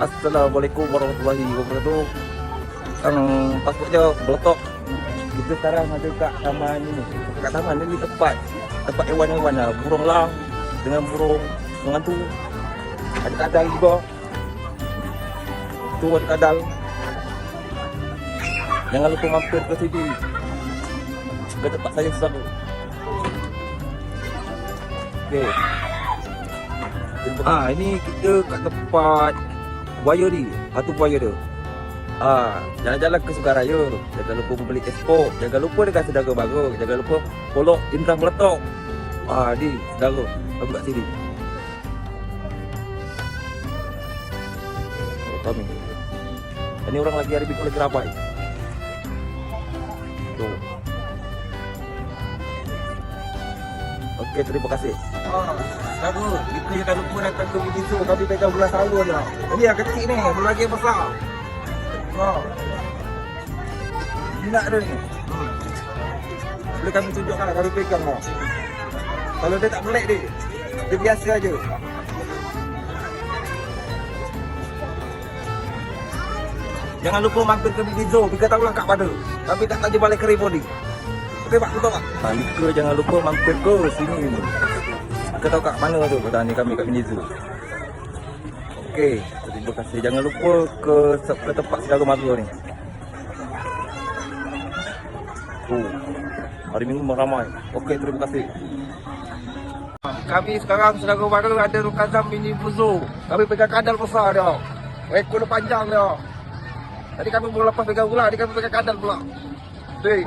Assalamualaikum warahmatullahi wabarakatuh. Pasportnya beletok. Kita sekarang ada kat taman ni. Kat taman ni tempat hewan-hewan lah. Burung lang dengan burung menghantu. Ada kadal juga. Tu ada kadal. Jangan lupa mampir ke sini. Ke tempat saya selalu. Okey. Ini kita kat tempat buaya ni, batu buaya tu. Jalan-jalan ke Sukaraya. Jangan lupa membeli ekspor. Jangan lupa dengan saudara baru. Jangan lupa follow Indra Meletok. Ni saudara. Aku kat sini. Tommy. Ini orang lagi hari lagi ramai. Tu. Okey, terima kasih. Saudara, kita jangan lupa datang ke video kami pegang bulan tahun je. Ini yang kecil ni, belum lagi yang besar. Ini nak ada ni. Boleh kami tunjukkan kami pegang lah. Kalau dia tak melek dia biasa aja. Jangan lupa mampir ke video, kita tahu lah kat pada. Tapi tak tahu balik ke Rimoni. Okey Pak, betul tak? Lupa jangan lupa mampir ke sini ni. Kita tahu kat mana tu petani kami kat Minizu. Okey, terima kasih. Jangan lupa ke tempat saudara mara ni. Hari Minggu ramai. Okey, terima kasih. Kami sekarang saudara mara ada Rukazam Mini Buzo. Kami pegang kadal besar dia. Ekor dia panjang dia. Tadi kami baru lepas pegang pula, tadi kami pegang kadal pula. Tui.